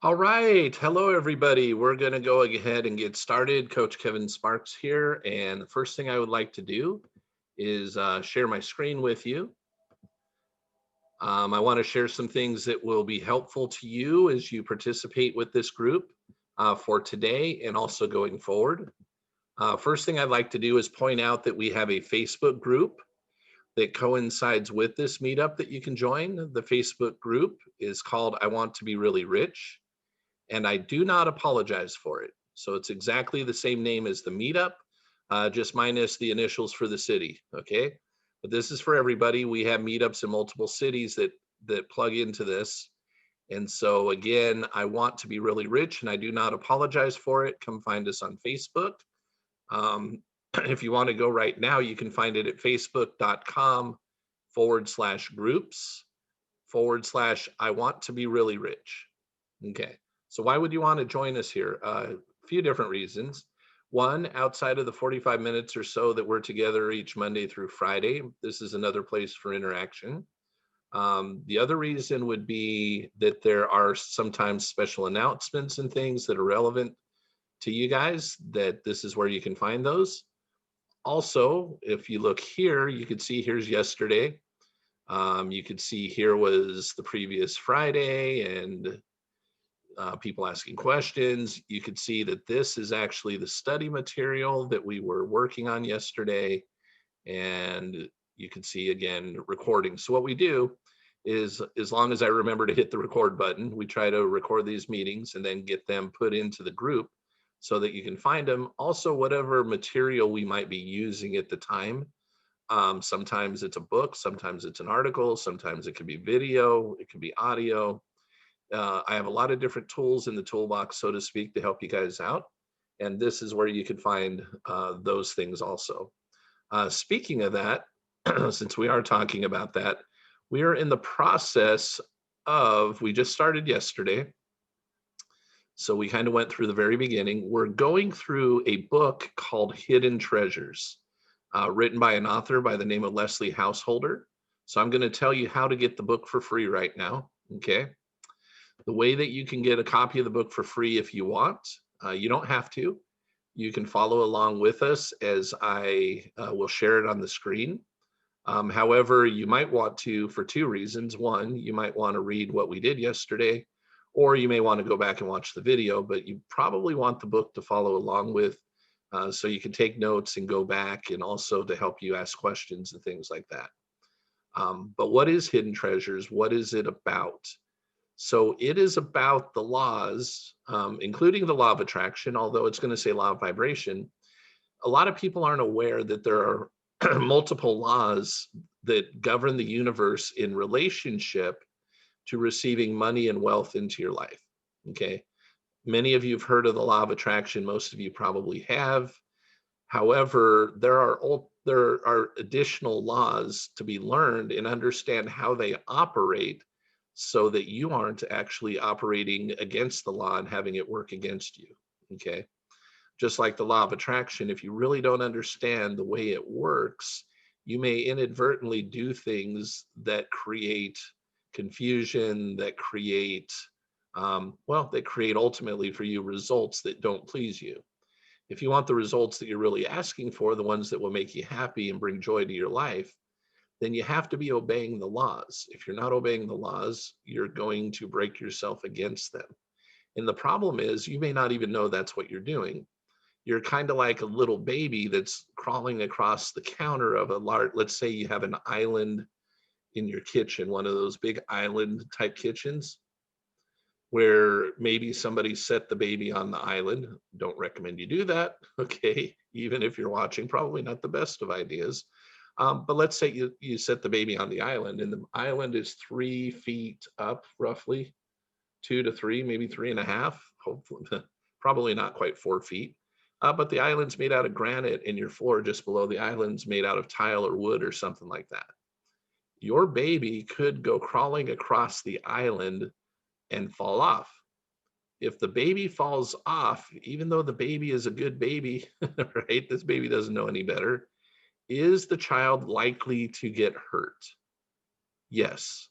All right. Hello, everybody. We're going to go ahead and get started. Coach Kevin Sparks here. And the first thing I would like to do is share my screen with you. I want to share some things that will be helpful to you as you participate with this group for today and also going forward. First thing I'd like to do is point out that we have a Facebook group that coincides with this meetup that you can join. The Facebook group is called I Want to Be Really Rich, and I do not apologize for it. So it's exactly the same name as the meetup, just minus the initials for the city. Okay, but this is for everybody. We have meetups in multiple cities that plug into this, and so again, I want to be really rich, and I do not apologize for it. Come find us on Facebook. Um, if you want to go right now, you can find it at facebook.com/groups /I want to be really rich. Okay. So why would you want to join us here? A few different reasons. One, outside of the 45 minutes or so that we're together each Monday through Friday, this is another place for interaction. The other reason would be that there are sometimes special announcements and things that are relevant to you guys, that this is where you can find those. Also, if you look here, you could see here's yesterday. You could see here was the previous Friday and people asking questions. You could see that this is actually the study material that we were working on yesterday. And you can see again, recording. So what we do is, as long as I remember to hit the record button, we try to record these meetings and then get them put into the group so that you can find them. Also, whatever material we might be using at the time. Sometimes it's a book, sometimes it's an article, sometimes it could be video, it could be audio. I have a lot of different tools in the toolbox, so to speak, to help you guys out. And this is where you can find those things also. Speaking of that, since we are talking about that, we are in the process we just started yesterday. So we kind of went through the very beginning. We're going through a book called Hidden Treasures, written by an author by the name of Leslie Householder. So I'm going to tell you how to get the book for free right now. Okay. The way that you can get a copy of the book for free if you want, you don't have to. You can follow along with us as I will share it on the screen. However, you might want to for two reasons. One, you might want to read what we did yesterday, or you may want to go back and watch the video, but you probably want the book to follow along with, so you can take notes and go back, and also to help you ask questions and things like that. But what is Hidden Treasures? What is it about? So it is about the laws, including the law of attraction, although it's going to say law of vibration. A lot of people aren't aware that there are multiple laws that govern the universe in relationship to receiving money and wealth into your life. Okay. Many of you have heard of the law of attraction. Most of you probably have. However, there are additional laws to be learned and understand how they operate so that you aren't actually operating against the law and having it work against you. Okay. Just like the law of attraction, if you really don't understand the way it works, you may inadvertently do things that create confusion, that create, they create ultimately for you results that don't please you. If you want the results that you're really asking for, the ones that will make you happy and bring joy to your life, then you have to be obeying the laws. If you're not obeying the laws, you're going to break yourself against them. And the problem is, you may not even know that's what you're doing. You're kind of like a little baby that's crawling across the counter of a large, let's say you have an island in your kitchen, one of those big island type kitchens, where maybe somebody set the baby on the island. Don't recommend you do that. Okay. Even if you're watching, probably not the best of ideas. But let's say you set the baby on the island, and the island is 3 feet up, roughly 2 to 3, maybe 3.5, hopefully, probably not quite 4 feet. But the island's made out of granite, and your floor just below the island's made out of tile or wood or something like that. Your baby could go crawling across the island and fall off. If the baby falls off, even though the baby is a good baby, right? This baby doesn't know any better. Is the child likely to get hurt? Yes.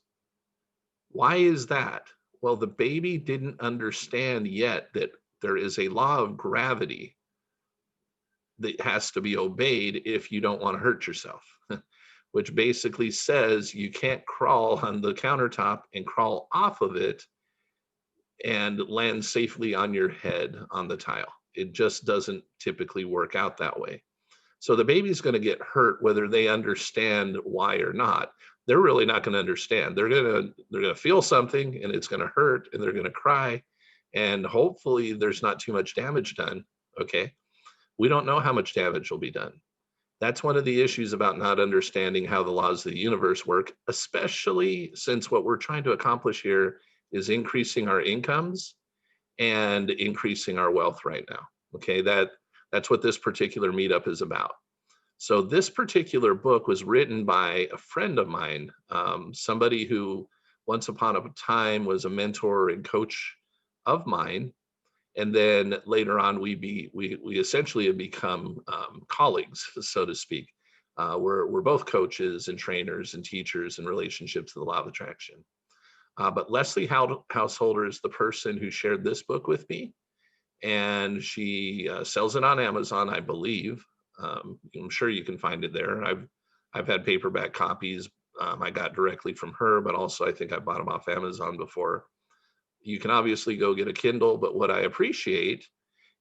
Why is that? Well, the baby didn't understand yet that there is a law of gravity that has to be obeyed if you don't want to hurt yourself, which basically says you can't crawl on the countertop and crawl off of it and land safely on your head on the tile. It just doesn't typically work out that way. So the baby's going to get hurt whether they understand why or not. They're really not going to understand. They're going to feel something and it's going to hurt and they're going to cry, and hopefully there's not too much damage done. Okay? We don't know how much damage will be done. That's one of the issues about not understanding how the laws of the universe work, especially since what we're trying to accomplish here is increasing our incomes and increasing our wealth right now. Okay, that's what this particular meetup is about. So this particular book was written by a friend of mine, somebody who once upon a time was a mentor and coach of mine, and then later on we essentially have become colleagues, so to speak. We're both coaches and trainers and teachers in relationships to the law of attraction. But Leslie Householder is the person who shared this book with me, and she sells it on Amazon, I believe. I'm sure you can find it there. I've had paperback copies I got directly from her, but also I think I bought them off Amazon before. You can obviously go get a Kindle, but what I appreciate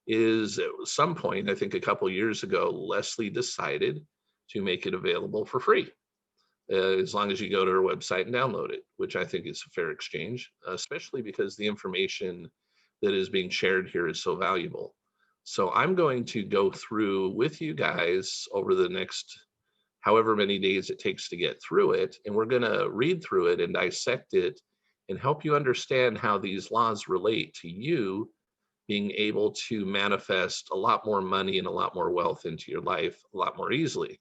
is at some point, I think a couple years ago, Leslie decided to make it available for free. As long as you go to her website and download it, which I think is a fair exchange, especially because the information that is being shared here is so valuable. So I'm going to go through with you guys over the next however many days it takes to get through it, and we're going to read through it and dissect it and help you understand how these laws relate to you being able to manifest a lot more money and a lot more wealth into your life a lot more easily.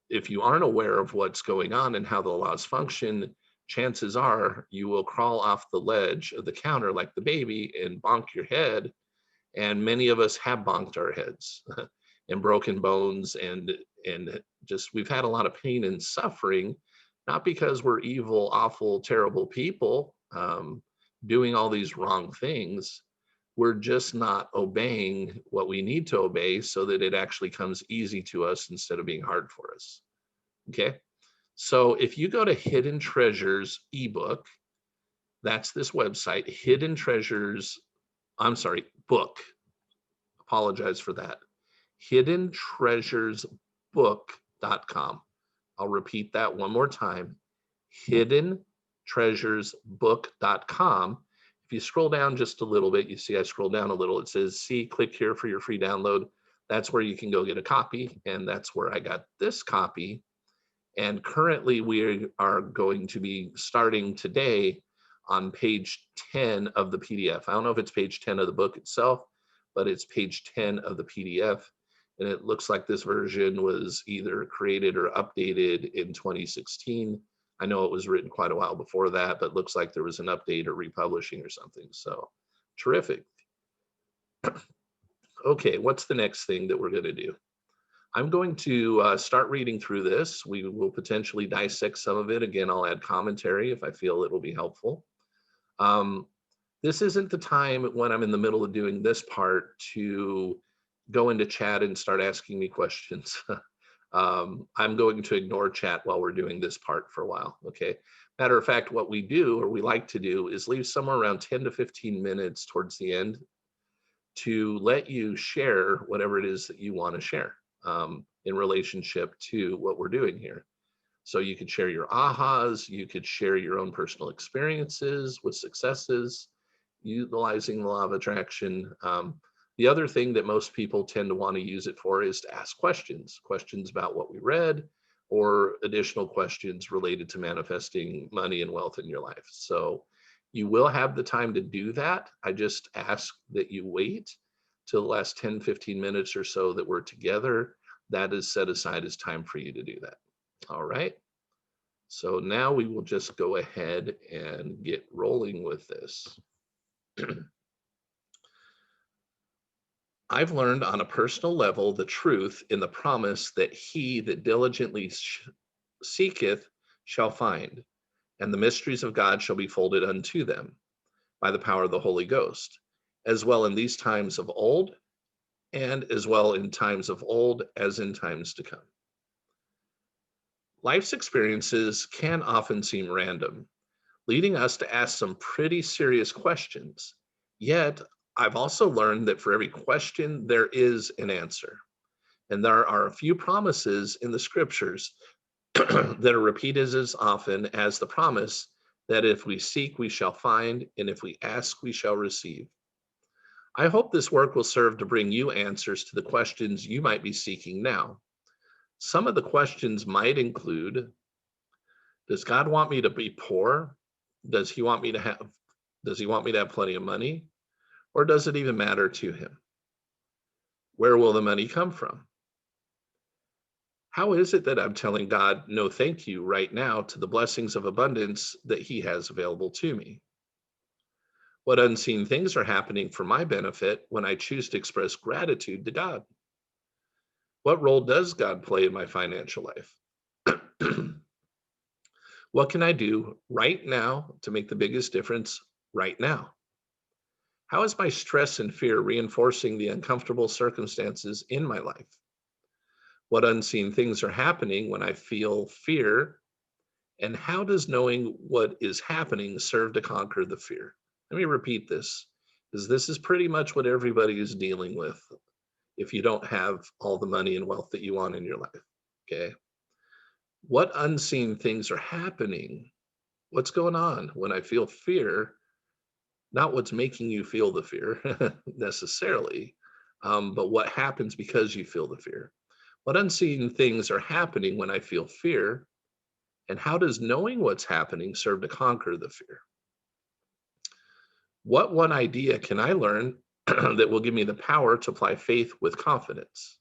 If you aren't aware of what's going on and how the laws function, chances are you will crawl off the ledge of the counter like the baby and bonk your head. And many of us have bonked our heads and broken bones, and just we've had a lot of pain and suffering, not because we're evil, awful, terrible people doing all these wrong things. We're just not obeying what we need to obey so that it actually comes easy to us instead of being hard for us. Okay. So if you go to Hidden Treasures ebook, that's this website, Hidden Treasures, I'm sorry, book. Apologize for that. hiddentreasuresbook.com. I'll repeat that one more time. hiddentreasuresbook.com. If you scroll down just a little bit, you see I scroll down a little, it says, see, click here for your free download. That's where you can go get a copy. And that's where I got this copy. And currently we are going to be starting today on page 10 of the PDF. I don't know if it's page 10 of the book itself, but it's page 10 of the PDF. And it looks like this version was either created or updated in 2016. I know it was written quite a while before that, but looks like there was an update or republishing or something. So terrific. Okay, what's the next thing that we're going to do? I'm going to start reading through this. We will potentially dissect some of it. Again, I'll add commentary if I feel it will be helpful. This isn't the time when I'm in the middle of doing this part to go into chat and start asking me questions. I'm going to ignore chat while we're doing this part for a while, okay? Matter of fact, what we do, or we like to do, is leave somewhere around 10 to 15 minutes towards the end to let you share whatever it is that you want to share in relationship to what we're doing here. So you could share your ahas, you could share your own personal experiences with successes, utilizing the law of attraction. The other thing that most people tend to want to use it for is to ask questions about what we read, or additional questions related to manifesting money and wealth in your life. So you will have the time to do that. I just ask that you wait till the last 10, 15 minutes or so that we're together. That is set aside as time for you to do that. All right. So now we will just go ahead and get rolling with this. I've learned on a personal level the truth in the promise that he that diligently seeketh shall find, and the mysteries of God shall be folded unto them by the power of the Holy Ghost, as well in these times of old, and as well in times of old as in times to come. Life's experiences can often seem random, leading us to ask some pretty serious questions. Yet, I've also learned that for every question, there is an answer. And there are a few promises in the scriptures that are repeated as often as the promise that if we seek, we shall find, and if we ask, we shall receive. I hope this work will serve to bring you answers to the questions you might be seeking now. Some of the questions might include, does God want me to be poor? Does he want me to have plenty of money? Or does it even matter to him? Where will the money come from? How is it that I'm telling God no thank you right now to the blessings of abundance that he has available to me? What unseen things are happening for my benefit when I choose to express gratitude to God? What role does God play in my financial life? What can I do right now to make the biggest difference right now? How is my stress and fear reinforcing the uncomfortable circumstances in my life? What unseen things are happening when I feel fear? And how does knowing what is happening serve to conquer the fear? Let me repeat this, because this is pretty much what everybody is dealing with if you don't have all the money and wealth that you want in your life. Okay. What unseen things are happening? What's going on when I feel fear? Not what's making you feel the fear necessarily, but what happens because you feel the fear. What unseen things are happening when I feel fear? And how does knowing what's happening serve to conquer the fear? What one idea can I learn that will give me the power to apply faith with confidence?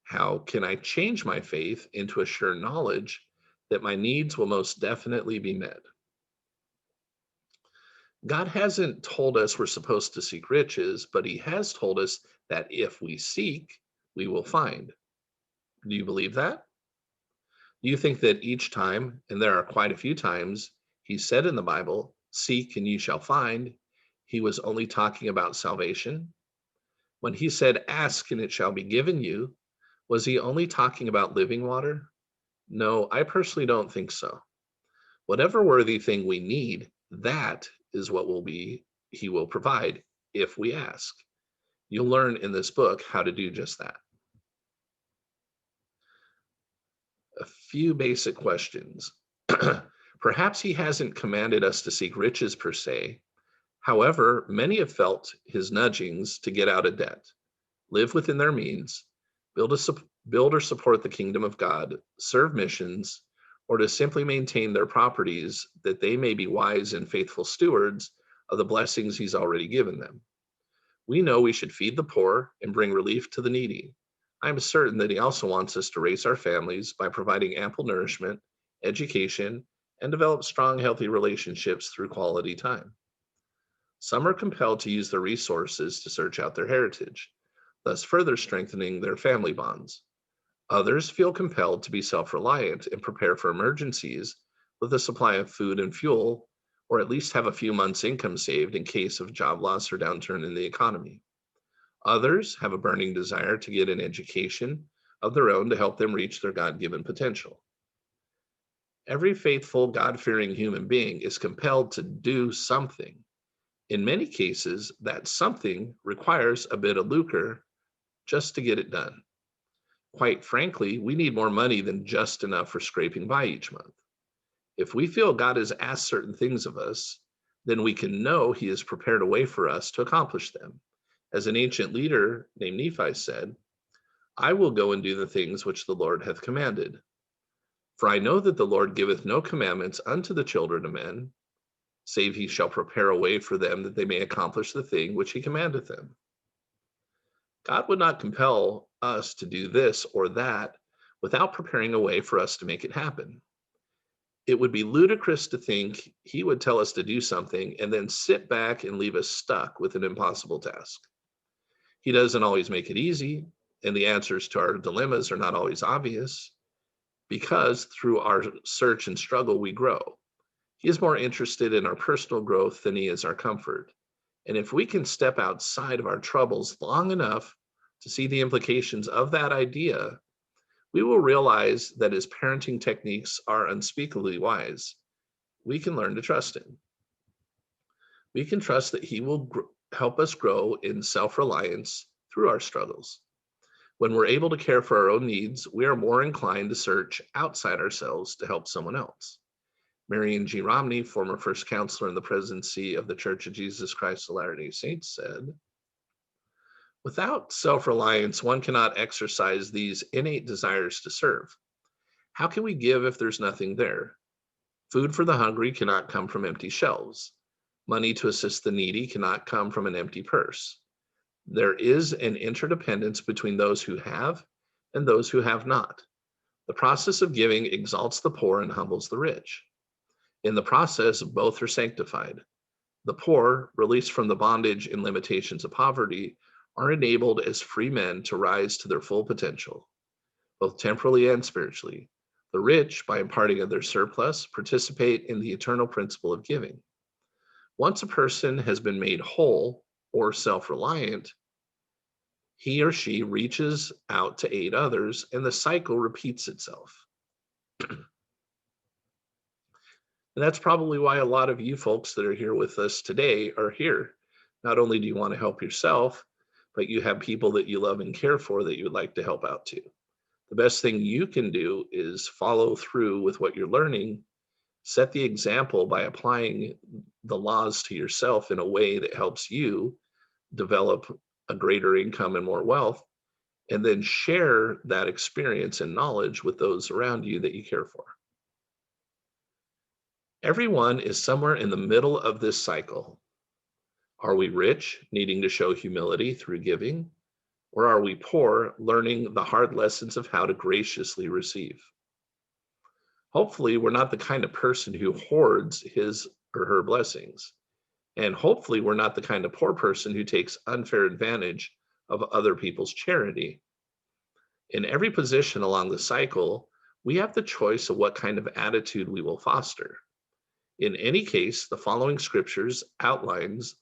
How can I change my faith into a sure knowledge that my needs will most definitely be met? God hasn't told us we're supposed to seek riches, but he has told us that if we seek, we will find. Do you believe that? Do you think that each time, and there are quite a few times, he said in the Bible, seek and you shall find, he was only talking about salvation? When he said, ask and it shall be given you, was he only talking about living water? No, I personally don't think so. Whatever worthy thing we need, that is what he will provide if we ask. You'll learn in this book how to do just that. A few basic questions. Perhaps he hasn't commanded us to seek riches per se. However, many have felt his nudgings to get out of debt, live within their means, build or support the kingdom of God, serve missions, or to simply maintain their properties that they may be wise and faithful stewards of the blessings he's already given them. We know we should feed the poor and bring relief to the needy. I am certain that he also wants us to raise our families by providing ample nourishment, education, and develop strong, healthy relationships through quality time. Some are compelled to use their resources to search out their heritage, thus further strengthening their family bonds. Others feel compelled to be self-reliant and prepare for emergencies with a supply of food and fuel, or at least have a few months' income saved in case of job loss or downturn in the economy. Others have a burning desire to get an education of their own to help them reach their God-given potential. Every faithful, God-fearing human being is compelled to do something. In many cases, that something requires a bit of lucre just to get it done. Quite frankly, we need more money than just enough for scraping by each month. If we feel God has asked certain things of us, then we can know he has prepared a way for us to accomplish them. As an ancient leader named Nephi said, I will go and do the things which the Lord hath commanded. For I know that the Lord giveth no commandments unto the children of men, save he shall prepare a way for them that they may accomplish the thing which he commandeth them. God would not compel us to do this or that without preparing a way for us to make it happen. It would be ludicrous to think he would tell us to do something and then sit back and leave us stuck with an impossible task. He doesn't always make it easy, and the answers to our dilemmas are not always obvious. because through our search and struggle, we grow. He is more interested in our personal growth than he is our comfort. And if we can step outside of our troubles long enough to see the implications of that idea, we will realize that his parenting techniques are unspeakably wise. We can learn to trust him. We can trust that he will help us grow in self-reliance through our struggles. When we're able to care for our own needs, we are more inclined to search outside ourselves to help someone else. Marion G. Romney, former first counselor in the presidency of the Church of Jesus Christ of Latter-day Saints, said, "Without self-reliance, one cannot exercise these innate desires to serve. How can we give if there's nothing there? Food for the hungry cannot come from empty shelves. Money to assist the needy cannot come from an empty purse. There is an interdependence between those who have and those who have not. The process of giving exalts the poor and humbles the rich. In the process, both are sanctified. The poor, released from the bondage and limitations of poverty, are enabled as free men to rise to their full potential, both temporally and spiritually. The rich, by imparting of their surplus, participate in the eternal principle of giving. Once a person has been made whole or self-reliant, he or she reaches out to aid others, and the cycle repeats itself. And that's probably why a lot of you folks that are here with us today are here. Not only do you want to help yourself, but you have people that you love and care for that you would like to help out too. The best thing you can do is follow through with what you're learning, set the example by applying the laws to yourself in a way that helps you develop a greater income and more wealth, and then share that experience and knowledge with those around you that you care for. Everyone is somewhere in the middle of this cycle. Are we rich, needing to show humility through giving? Or are we poor, learning the hard lessons of how to graciously receive? Hopefully, we're not the kind of person who hoards his or her blessings. And hopefully, we're not the kind of poor person who takes unfair advantage of other people's charity. In every position along the cycle, we have the choice of what kind of attitude we will foster. In any case, the following scripture outlines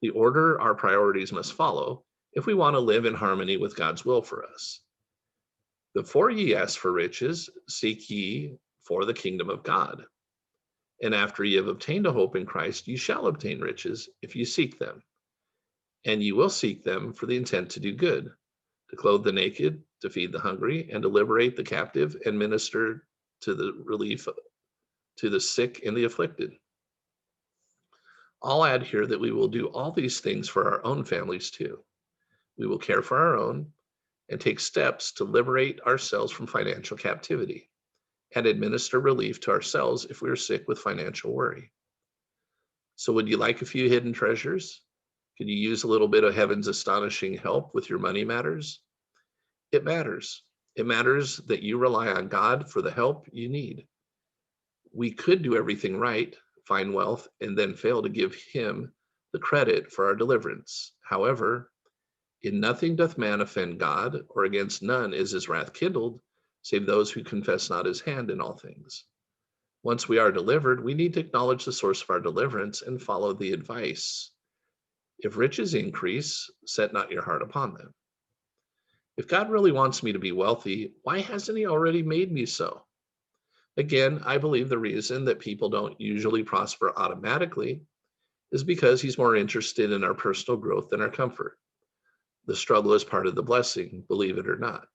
the order our priorities must follow if we want to live in harmony with God's will for us. Before ye ask for riches, seek ye for the kingdom of God. And after ye have obtained a hope in Christ, ye shall obtain riches if you seek them. And ye will seek them for the intent to do good, to clothe the naked, to feed the hungry, and to liberate the captive, and minister to the relief to the sick and the afflicted. I'll add here that we will do all these things for our own families too. We will care for our own and take steps to liberate ourselves from financial captivity and administer relief to ourselves if we are sick with financial worry. So would you like a few hidden treasures? Could you use a little bit of heaven's astonishing help with your money matters? It matters. It matters that you rely on God for the help you need. We could do everything right, find wealth, and then fail to give him the credit for our deliverance. However, in nothing doth man offend God, or against none is his wrath kindled, save those who confess not his hand in all things. Once we are delivered, we need to acknowledge the source of our deliverance and follow the advice. If riches increase, set not your heart upon them. If God really wants me to be wealthy, why hasn't he already made me so? Again, I believe the reason that people don't usually prosper automatically is because he's more interested in our personal growth than our comfort. The struggle is part of the blessing, believe it or not.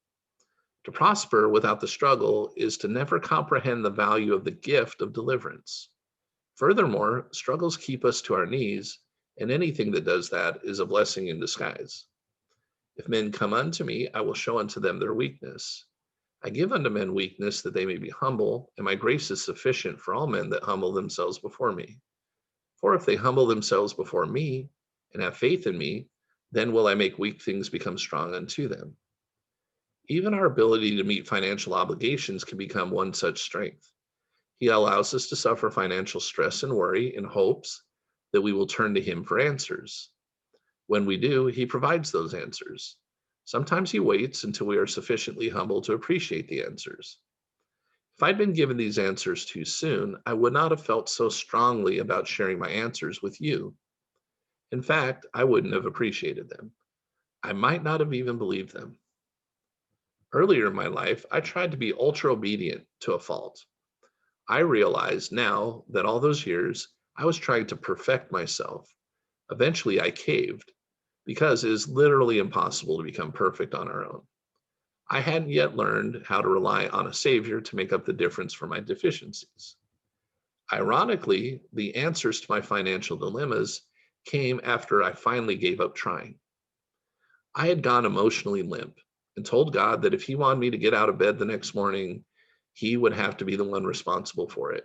To prosper without the struggle is to never comprehend the value of the gift of deliverance. Furthermore, struggles keep us to our knees, and anything that does that is a blessing in disguise. If men come unto me, I will show unto them their weakness. I give unto men weakness that they may be humble, and my grace is sufficient for all men that humble themselves before me. For if they humble themselves before me and have faith in me, then will I make weak things become strong unto them. Even our ability to meet financial obligations can become one such strength. He allows us to suffer financial stress and worry in hopes that we will turn to him for answers. When we do, he provides those answers. Sometimes he waits until we are sufficiently humble to appreciate the answers. If I'd been given these answers too soon, I would not have felt so strongly about sharing my answers with you. In fact, I wouldn't have appreciated them. I might not have even believed them. Earlier in my life, I tried to be ultra obedient to a fault. I realize now that all those years, I was trying to perfect myself. Eventually, I caved because it is literally impossible to become perfect on our own. I hadn't yet learned how to rely on a savior to make up the difference for my deficiencies. Ironically, the answers to my financial dilemmas came after I finally gave up trying. I had gone emotionally limp and told God that if He wanted me to get out of bed the next morning, He would have to be the one responsible for it.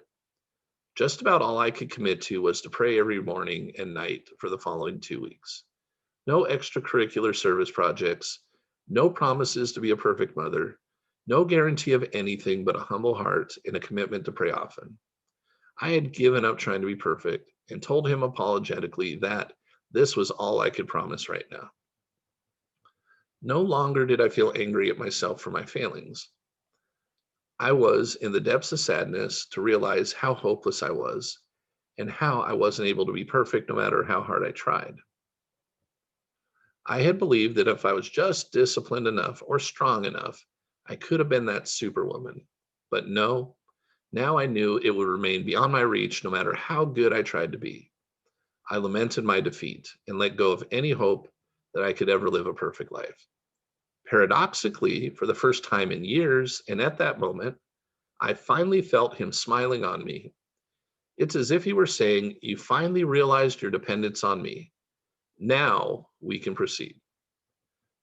Just about all I could commit to was to pray every morning and night for the following 2 weeks. No extracurricular service projects, no promises to be a perfect mother, no guarantee of anything but a humble heart and a commitment to pray often. I had given up trying to be perfect and told him apologetically that this was all I could promise right now. No longer did I feel angry at myself for my failings. I was in the depths of sadness to realize how hopeless I was and how I wasn't able to be perfect no matter how hard I tried. I had believed that if I was just disciplined enough or strong enough, I could have been that superwoman. But no, now I knew it would remain beyond my reach no matter how good I tried to be. I lamented my defeat and let go of any hope that I could ever live a perfect life. Paradoxically, for the first time in years, and at that moment, I finally felt him smiling on me. It's as if he were saying, "You finally realized your dependence on me. Now we can proceed."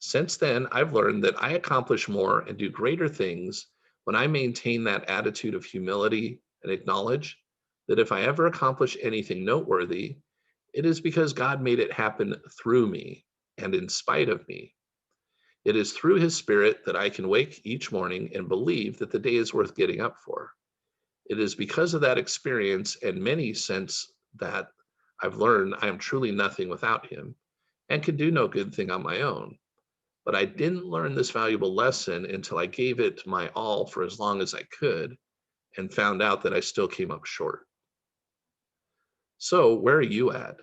Since then, I've learned that I accomplish more and do greater things when I maintain that attitude of humility and acknowledge that if I ever accomplish anything noteworthy, it is because God made it happen through me and in spite of me. It is through His Spirit that I can wake each morning and believe that the day is worth getting up for. It is because of that experience and many since that I've learned I am truly nothing without Him and can do no good thing on my own. But I didn't learn this valuable lesson until I gave it my all for as long as I could and found out that I still came up short. So, where are you at?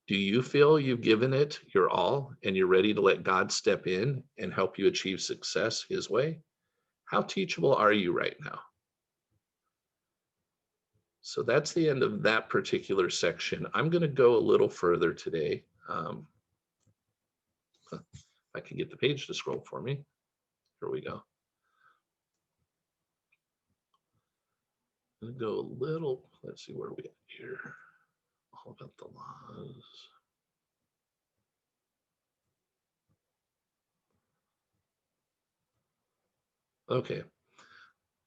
Do you feel you've given it your all and you're ready to let God step in and help you achieve success His way? How teachable are you right now? So that's the end of that particular section. I'm going to go a little further today. If I can get the page to scroll for me. Here we go. I'm going to go a little, let's see where we at here. All about the laws. Okay.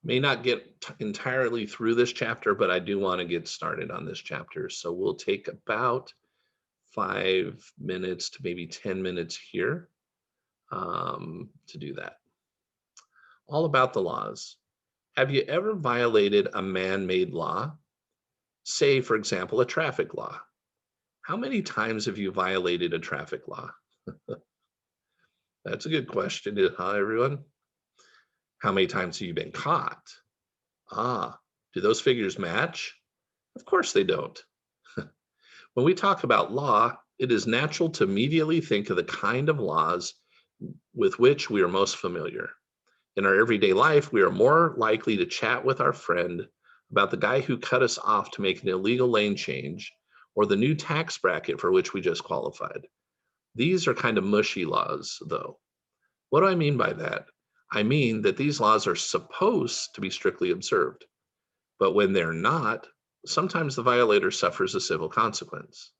May not get entirely through this chapter, but I do want to get started on this chapter. So we'll take about 5 minutes to maybe 10 minutes here to do that. All about the laws. Have you ever violated a man-made law? Say, for example, a traffic law. How many times have you violated a traffic law? That's a good question, huh, everyone? How many times have you been caught? Ah, do those figures match? Of course they don't. When we talk about law, it is natural to immediately think of the kind of laws with which we are most familiar. In our everyday life, we are more likely to chat with our friend about the guy who cut us off to make an illegal lane change or the new tax bracket for which we just qualified. These are kind of mushy laws, though. What do I mean by that? I mean that these laws are supposed to be strictly observed, but when they're not, sometimes the violator suffers a civil consequence,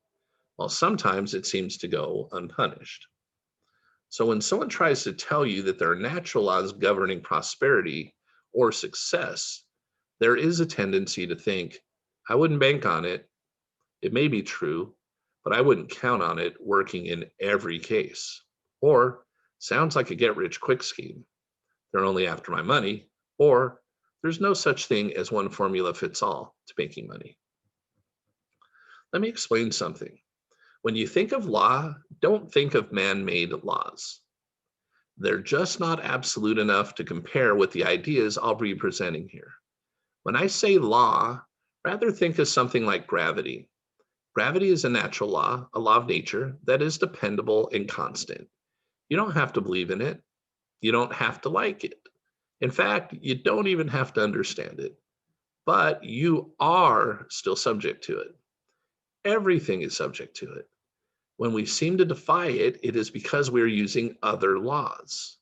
while sometimes it seems to go unpunished. So when someone tries to tell you that there are natural laws governing prosperity or success, there is a tendency to think, I wouldn't bank on it. It may be true, but I wouldn't count on it working in every case. Or sounds like a get rich quick scheme. They're only after my money. Or there's no such thing as one formula fits all to making money. Let me explain something. When you think of law, don't think of man-made laws. They're just not absolute enough to compare with the ideas I'll be presenting here. When I say law, rather think of something like gravity. Gravity is a natural law, a law of nature that is dependable and constant. You don't have to believe in it. You don't have to like it. In fact, you don't even have to understand it, but you are still subject to it. Everything is subject to it. When we seem to defy it, it is because we're using other laws.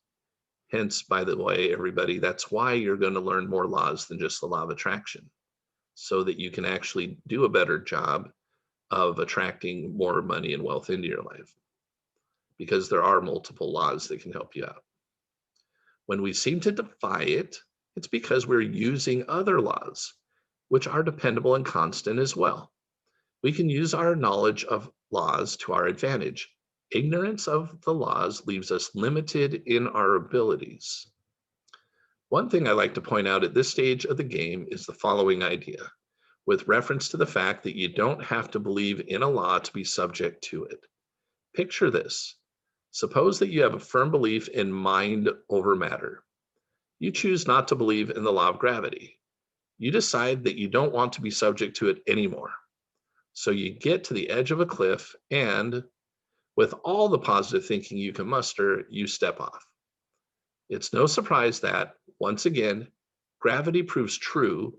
Hence, by the way, everybody, that's why you're going to learn more laws than just the law of attraction, so that you can actually do a better job of attracting more money and wealth into your life, because there are multiple laws that can help you out. When we seem to defy it, it's because we're using other laws, which are dependable and constant as well. We can use our knowledge of laws to our advantage. Ignorance of the laws leaves us limited in our abilities. One thing I like to point out at this stage of the game is the following idea, with reference to the fact that you don't have to believe in a law to be subject to it. Picture this. Suppose that you have a firm belief in mind over matter. You choose not to believe in the law of gravity. You decide that you don't want to be subject to it anymore. So you get to the edge of a cliff and, with all the positive thinking you can muster, you step off. It's no surprise that, once again, gravity proves true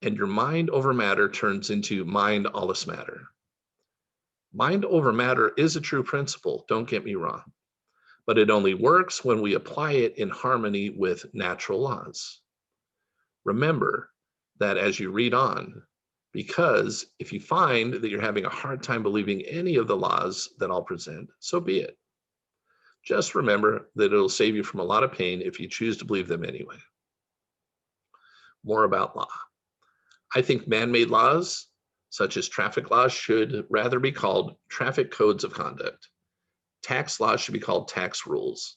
and your mind over matter turns into mind alles matter. Mind over matter is a true principle, don't get me wrong, but it only works when we apply it in harmony with natural laws. Remember that as you read on, because if you find that you're having a hard time believing any of the laws that I'll present, so be it. Just remember that it'll save you from a lot of pain if you choose to believe them anyway. More about law. I think man-made laws, such as traffic laws, should rather be called traffic codes of conduct. Tax laws should be called tax rules.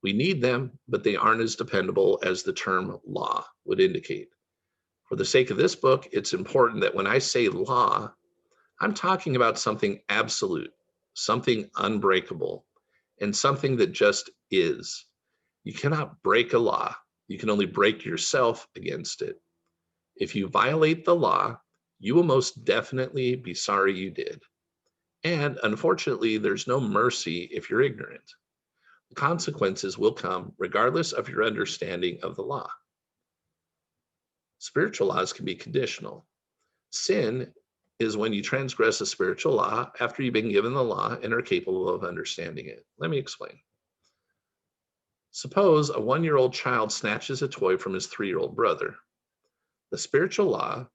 We need them, but they aren't as dependable as the term law would indicate. For the sake of this book, it's important that when I say law, I'm talking about something absolute, something unbreakable, and something that just is. You cannot break a law. You can only break yourself against it. If you violate the law, you will most definitely be sorry you did. And unfortunately, there's no mercy if you're ignorant. The consequences will come regardless of your understanding of the law. Spiritual laws can be conditional. Sin is when you transgress a spiritual law after you've been given the law and are capable of understanding it. Let me explain. Suppose a 1-year-old child snatches a toy from his 3-year-old brother. The spiritual law,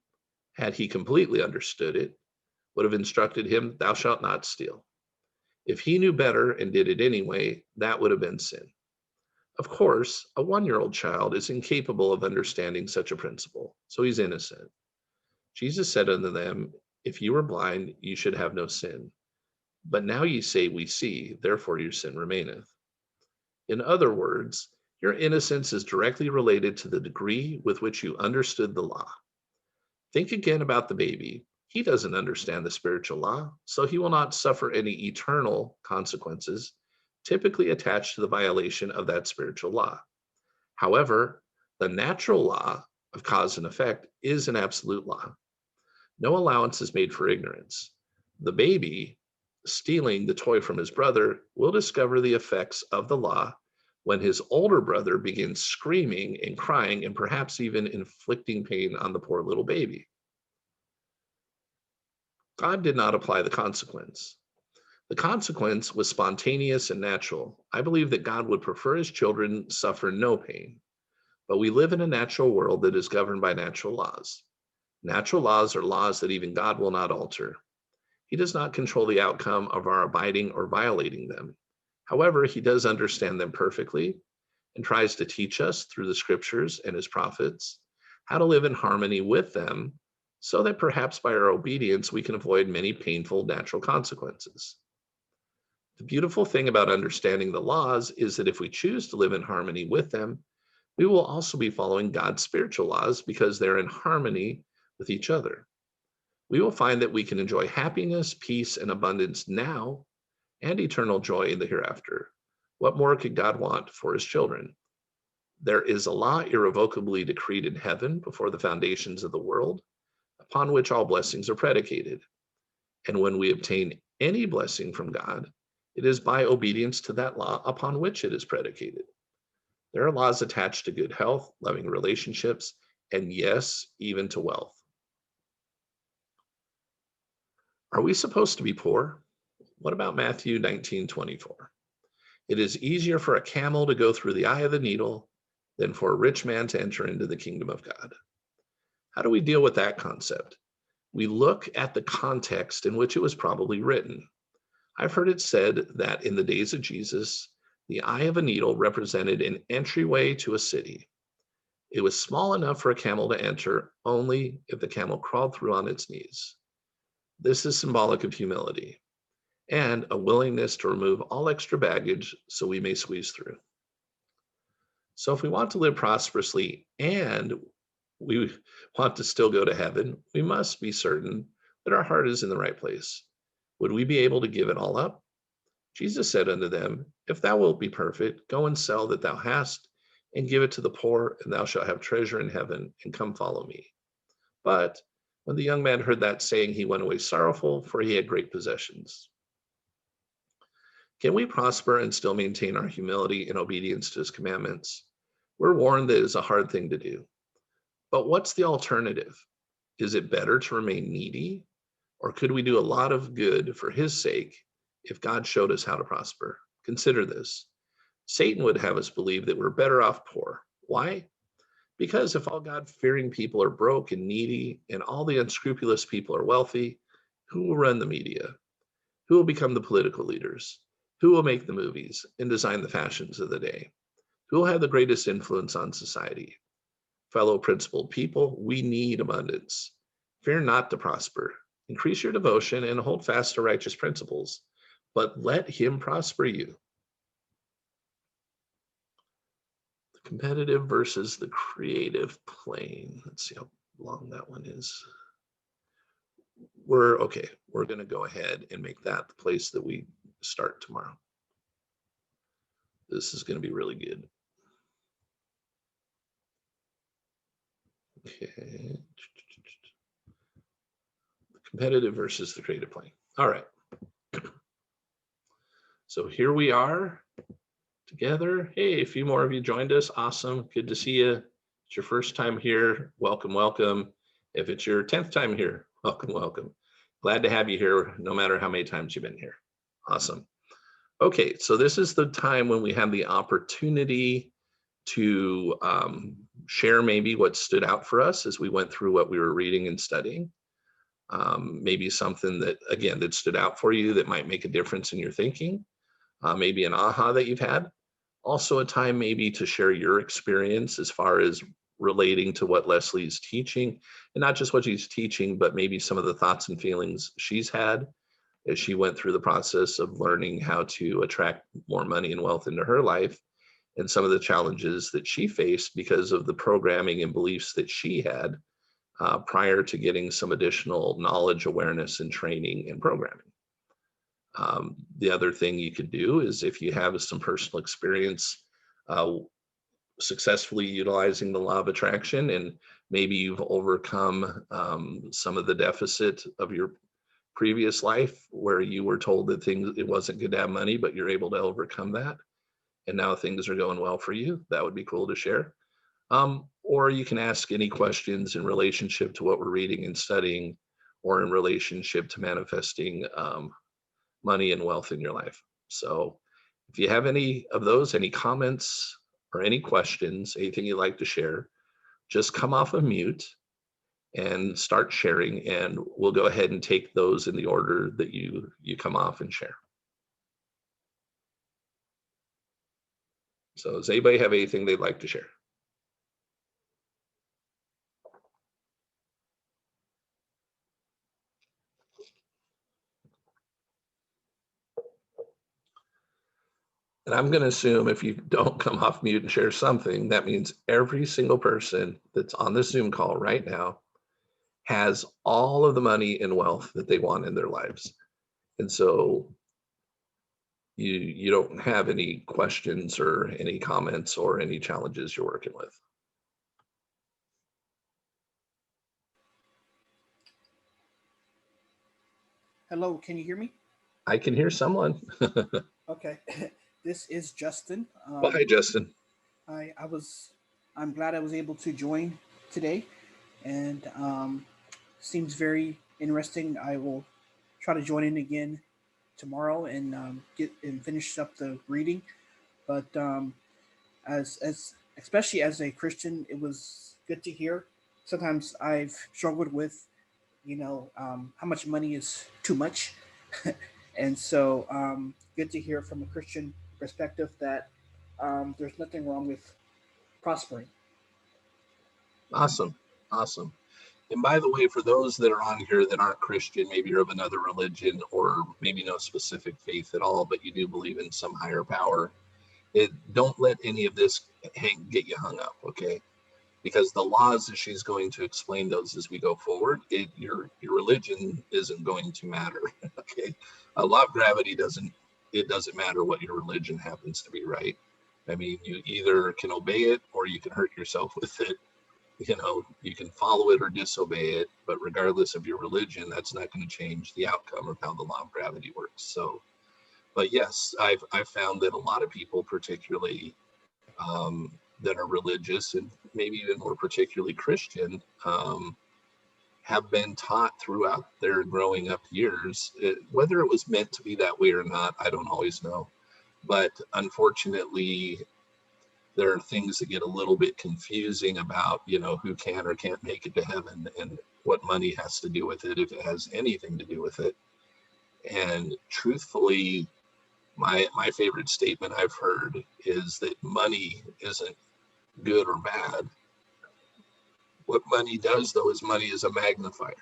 had he completely understood it, would have instructed him, "Thou shalt not steal." If he knew better and did it anyway, that would have been sin. Of course, a 1-year-old child is incapable of understanding such a principle, so he's innocent. Jesus said unto them, "If you were blind, you should have no sin. But now ye say, We see, therefore your sin remaineth." In other words, your innocence is directly related to the degree with which you understood the law. Think again about the baby. He doesn't understand the spiritual law, so he will not suffer any eternal consequences typically attached to the violation of that spiritual law. However, the natural law of cause and effect is an absolute law. No allowance is made for ignorance. The baby stealing the toy from his brother will discover the effects of the law when his older brother begins screaming and crying and perhaps even inflicting pain on the poor little baby. God did not apply the consequence. The consequence was spontaneous and natural. I believe that God would prefer his children suffer no pain, but we live in a natural world that is governed by natural laws. Natural laws are laws that even God will not alter. He does not control the outcome of our abiding or violating them. However, he does understand them perfectly and tries to teach us through the scriptures and his prophets how to live in harmony with them so that perhaps by our obedience we can avoid many painful natural consequences. The beautiful thing about understanding the laws is that if we choose to live in harmony with them, we will also be following God's spiritual laws because they're in harmony with each other. We will find that we can enjoy happiness, peace, and abundance now and eternal joy in the hereafter, What more could God want for his children? There is a law irrevocably decreed in heaven before the foundations of the world, upon which all blessings are predicated. And when we obtain any blessing from God, it is by obedience to that law upon which it is predicated. There are laws attached to good health, loving relationships, and yes, even to wealth. Are we supposed to be poor? What about Matthew 19:24? It is easier for a camel to go through the eye of the needle than for a rich man to enter into the kingdom of God. How do we deal with that concept? We look at the context in which it was probably written. I've heard it said that in the days of Jesus, the eye of a needle represented an entryway to a city. It was small enough for a camel to enter only if the camel crawled through on its knees. This is symbolic of humility and a willingness to remove all extra baggage so we may squeeze through. So if we want to live prosperously and we want to still go to heaven, we must be certain that our heart is in the right place. Would we be able to give it all up? Jesus said unto them, if thou wilt be perfect, go and sell that thou hast, and give it to the poor, and thou shalt have treasure in heaven, and come follow me. But when the young man heard that saying, he went away sorrowful, for he had great possessions. Can we prosper and still maintain our humility and obedience to his commandments? We're warned that it is a hard thing to do. But what's the alternative? Is it better to remain needy? Or could we do a lot of good for his sake if God showed us how to prosper? Consider this. Satan would have us believe that we're better off poor. Why? Because if all God-fearing people are broke and needy, and all the unscrupulous people are wealthy, who will run the media? Who will become the political leaders? Who will make the movies and design the fashions of the day? Who will have the greatest influence on society? Fellow principled people, we need abundance. Fear not to prosper. Increase your devotion and hold fast to righteous principles, but let him prosper you. The competitive versus the creative plane. Let's see how long that one is. We're going to go ahead and make that the place that we start tomorrow. This is going to be really good. Okay. Competitive versus the creative plane. All right. So here we are together. Hey, a few more of you joined us. Awesome. Good to see you. It's your first time here. Welcome, welcome. If it's your 10th time here, welcome, welcome. Glad to have you here, no matter how many times you've been here. Awesome. Okay, so this is the time when we have the opportunity to share maybe what stood out for us as we went through what we were reading and studying. Maybe something that, again, that stood out for you that might make a difference in your thinking. Maybe an aha that you've had. Also a time maybe to share your experience as far as relating to what Leslie's teaching, and not just what she's teaching, but maybe some of the thoughts and feelings she's had as she went through the process of learning how to attract more money and wealth into her life, and some of the challenges that she faced because of the programming and beliefs that she had prior to getting some additional knowledge, awareness, and training and programming. The other thing you could do is, if you have some personal experience successfully utilizing the law of attraction, and maybe you've overcome some of the deficit of your previous life where you were told that it wasn't good to have money, but you're able to overcome that, and now things are going well for you. That would be cool to share. Or you can ask any questions in relationship to what we're reading and studying, or in relationship to manifesting money and wealth in your life. So if you have any of those, any comments or any questions, anything you'd like to share, just come off of mute and start sharing, and we'll go ahead and take those in the order that you come off and share. So does anybody have anything they'd like to share? And I'm going to assume if you don't come off mute and share something, that means every single person that's on this Zoom call right now has all of the money and wealth that they want in their lives. And so you don't have any questions or any comments or any challenges you're working with. Hello, can you hear me? I can hear someone. Okay, this is Justin. Well, hi, Justin. I was, I'm glad I was able to join today, and seems very interesting. I will try to join in again tomorrow and get and finish up the reading. But as especially as a Christian, it was good to hear. Sometimes I've struggled with, how much money is too much, and so good to hear from a Christian perspective that there's nothing wrong with prospering. Awesome. Awesome. And by the way, for those that are on here that aren't Christian, maybe you're of another religion or maybe no specific faith at all, but you do believe in some higher power, don't let any of this get you hung up, okay? Because the laws that she's going to explain those as we go forward, your religion isn't going to matter, okay? A law of gravity doesn't matter what your religion happens to be, right? I mean, you either can obey it or you can hurt yourself with it. You can follow it or disobey it, but regardless of your religion, that's not going to change the outcome of how the law of gravity works. So, but yes, I've found that a lot of people, particularly that are religious and maybe even more particularly Christian, have been taught throughout their growing up years, whether it was meant to be that way or not, I don't always know. But unfortunately, there are things that get a little bit confusing about, who can or can't make it to heaven and what money has to do with it, if it has anything to do with it. And truthfully, my favorite statement I've heard is that money isn't good or bad. What money does, though, is money is a magnifier.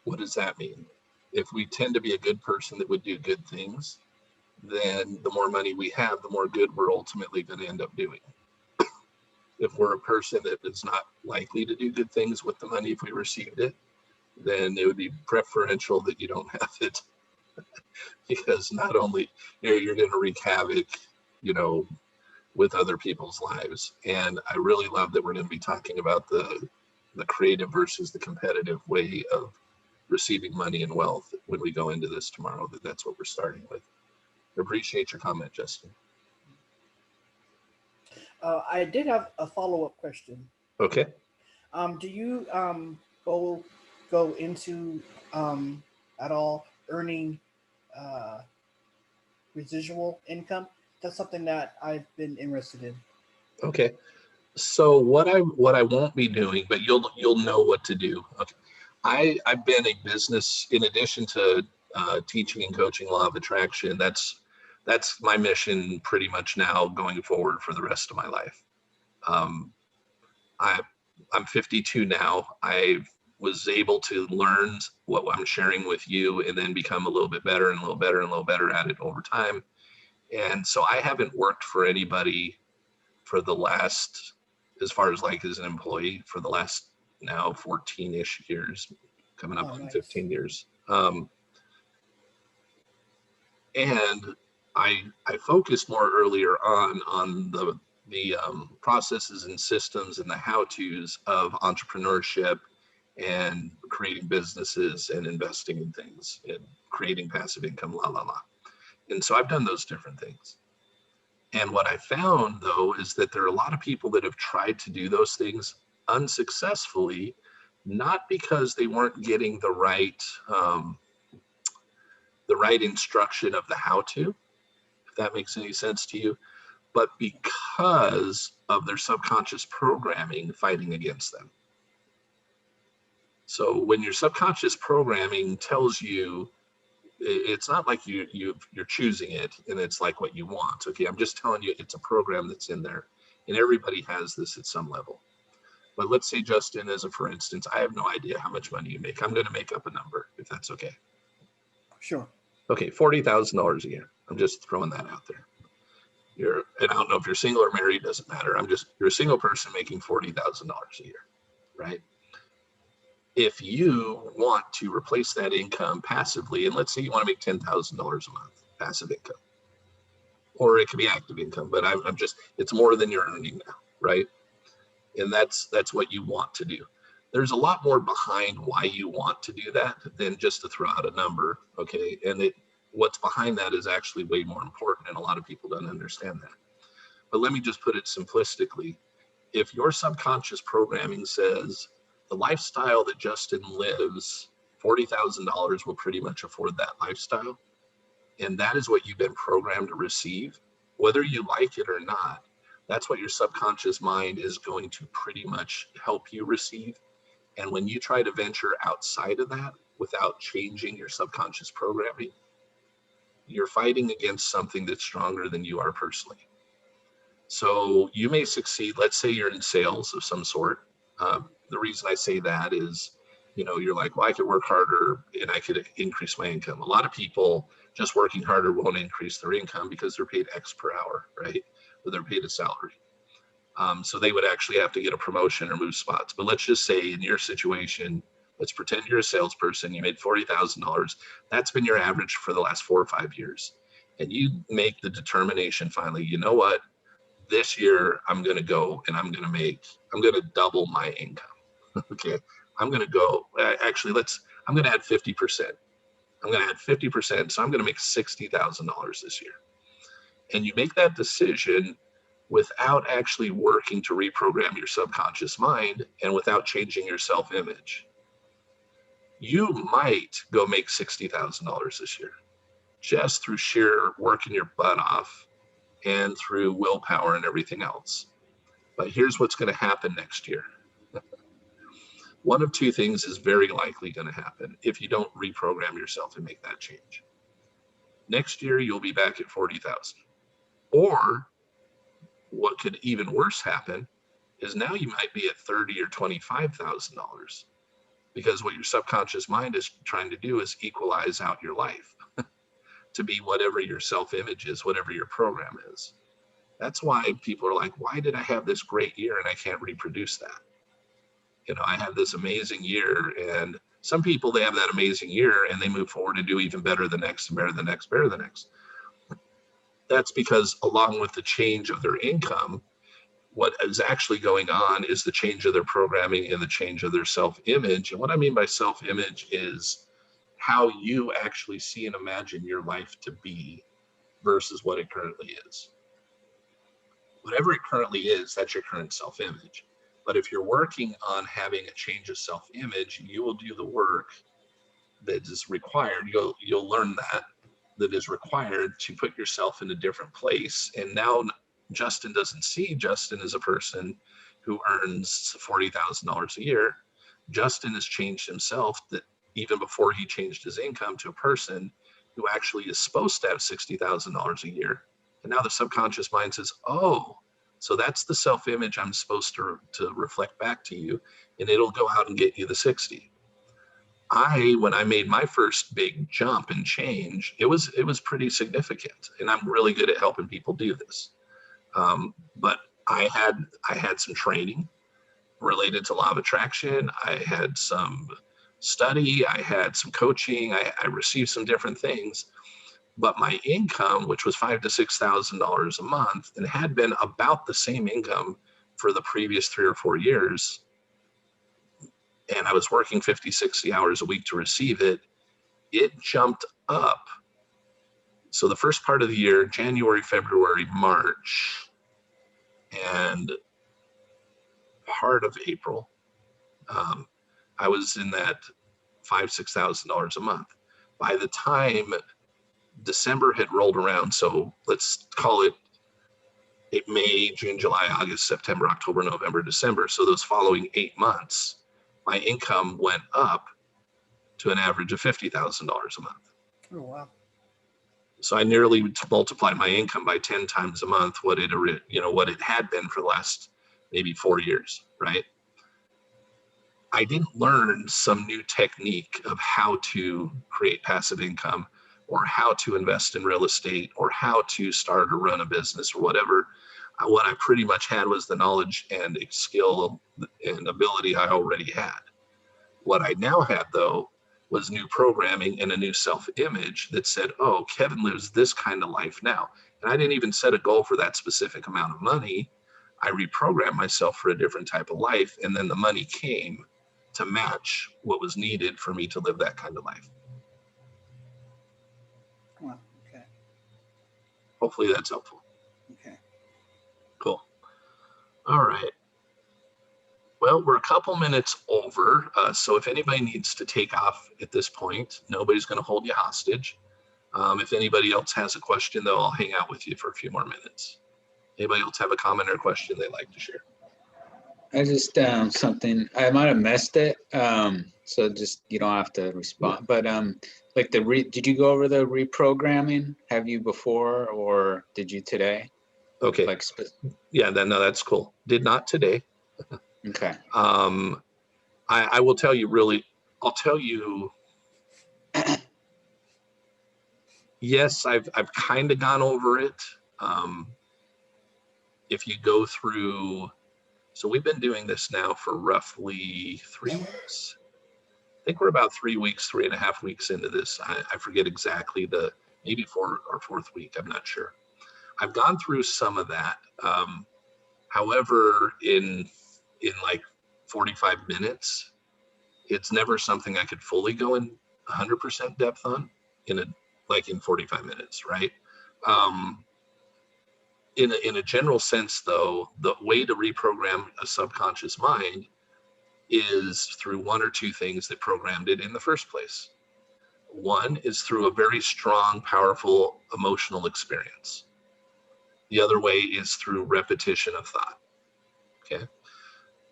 What does that mean? If we tend to be a good person that would do good things, then the more money we have, the more good we're ultimately going to end up doing. If we're a person that is not likely to do good things with the money if we received it, then it would be preferential that you don't have it. Because not only you're going to wreak havoc, with other people's lives. And I really love that we're going to be talking about the creative versus the competitive way of receiving money and wealth when we go into this tomorrow. That's what we're starting with. I appreciate your comment, Justin. I did have a follow up question. Okay. Do you go into at all earning uh, residual income? That's something that I've been interested in. Okay. So what I won't be doing, but you'll know what to do. Okay. I've been a business in addition to teaching and coaching law of attraction. That's my mission pretty much now going forward for the rest of my life. Um, I I'm 52 now. I was able to learn what I'm sharing with you and then become a little bit better and a little better and a little better at it over time. And so I haven't worked for anybody for the last, as far as like as an employee, for the last now 14-ish years, coming up Oh, on nice. 15 years. And I focused more earlier on the processes and systems and the how-tos of entrepreneurship and creating businesses and investing in things and creating passive income, la la la. And so I've done those different things. And what I found, though, is that there are a lot of people that have tried to do those things unsuccessfully, not because they weren't getting the right instruction of the how to, if that makes any sense to you, but because of their subconscious programming fighting against them. So when your subconscious programming tells you, it's not like you're choosing it and it's like what you want. Okay, I'm just telling you it's a program that's in there, and everybody has this at some level. But let's say, Justin, as a for instance, I have no idea how much money you make. I'm going to make up a number if that's okay. Sure. Okay, $40,000 a year. I'm just throwing that out there. And I don't know if you're single or married, doesn't matter. You're a single person making $40,000 a year, right? if you want to replace that income passively, and let's say you want to make $10,000 a month passive income, or it could be active income, but I'm just, it's more than you're earning now, right? And that's what you want to do. There's a lot more behind why you want to do that than just to throw out a number, okay? And what's behind that is actually way more important, and a lot of people don't understand that. But let me just put it simplistically. If your subconscious programming says the lifestyle that Justin lives, $40,000 will pretty much afford that lifestyle, and that is what you've been programmed to receive, whether you like it or not, that's what your subconscious mind is going to pretty much help you receive. And when you try to venture outside of that without changing your subconscious programming, you're fighting against something that's stronger than you are personally. So you may succeed. Let's say you're in sales of some sort. The reason I say that is, you're like, well, I could work harder and I could increase my income. A lot of people just working harder won't increase their income because they're paid X per hour, right? Or they're paid a salary. So they would actually have to get a promotion or move spots. But let's just say in your situation, let's pretend you're a salesperson, you made $40,000. That's been your average for the last 4 or 5 years. And you make the determination finally, you know what? This year I'm going to go and I'm going to double my income. Okay. I'm going to go, I'm going to add 50%. I'm going to add 50%. So I'm going to make $60,000 this year. And you make that decision without actually working to reprogram your subconscious mind and without changing your self-image. You might go make $60,000 this year just through sheer working your butt off and through willpower and everything else. But here's what's going to happen next year. One of two things is very likely going to happen if you don't reprogram yourself and make that change. Next year, you'll be back at 40,000. Or what could even worse happen is now you might be at $30,000 or $25,000, because what your subconscious mind is trying to do is equalize out your life to be whatever your self-image is, whatever your program is. That's why people are like, why did I have this great year and I can't reproduce that? I have this amazing year, and some people, they have that amazing year and they move forward and do even better the next, and better the next, better the next. That's because along with the change of their income, what is actually going on is the change of their programming and the change of their self-image. And what I mean by self-image is how you actually see and imagine your life to be versus what it currently is. Whatever it currently is, that's your current self-image. But if you're working on having a change of self-image, you will do the work that is required. You'll learn that is required to put yourself in a different place. And now Justin doesn't see Justin as a person who earns $40,000 a year. Justin has changed himself, that even before he changed his income, to a person who actually is supposed to have $60,000 a year. And now the subconscious mind says, oh, so that's the self-image I'm supposed to reflect back to you, and it'll go out and get you the 60. When I made my first big jump and change, it was pretty significant, and I'm really good at helping people do this. But I had some training related to law of attraction. I had some study. I had some coaching. I received some different things. But my income, which was $5,000 to $6,000 a month, and had been about the same income for the previous 3 or 4 years, and I was working 50, 60 hours a week to receive it, it jumped up. So the first part of the year, January, February, March, and part of April, I was in that $5,000, $6,000 a month. By the time December had rolled around, so let's call it May, June, July, August, September, October, November, December. So those following 8 months, my income went up to an average of $50,000 a month. Oh, wow. So I nearly multiplied my income by 10 times a month what it had been for the last maybe 4 years, right? I didn't learn some new technique of how to create passive income, or how to invest in real estate, or how to start or run a business, or whatever. What I pretty much had was the knowledge and skill and ability I already had. What I now had, though, was new programming and a new self-image that said, oh, Kevin lives this kind of life now. And I didn't even set a goal for that specific amount of money. I reprogrammed myself for a different type of life. And then the money came to match what was needed for me to live that kind of life. Wow. Okay. Hopefully that's helpful. Okay. Cool. All right. Well, we're a couple minutes over. So if anybody needs to take off at this point, nobody's going to hold you hostage. If anybody else has a question, though, I'll hang out with you for a few more minutes. Anybody else have a comment or question they'd like to share? I just something I might have missed it. So just you don't have to respond. But like did you go over the reprogramming? Have you before, or did you today? Okay. Like yeah, no, that's cool. Did not today. Okay. I will tell you really. I'll tell you. Yes, I've kind of gone over it. If you go through, so we've been doing this now for roughly 3 weeks. I think we're about 3 weeks, 3.5 weeks into this. I forget exactly maybe 4th or 4th week. I'm not sure. I've gone through some of that. However, in like 45 minutes, it's never something I could fully go in 100% depth on in 45 minutes, right? In a general sense, though, the way to reprogram a subconscious mind is through one or two things that programmed it in the first place. One is through a very strong, powerful emotional experience. The other way is through repetition of thought. Okay.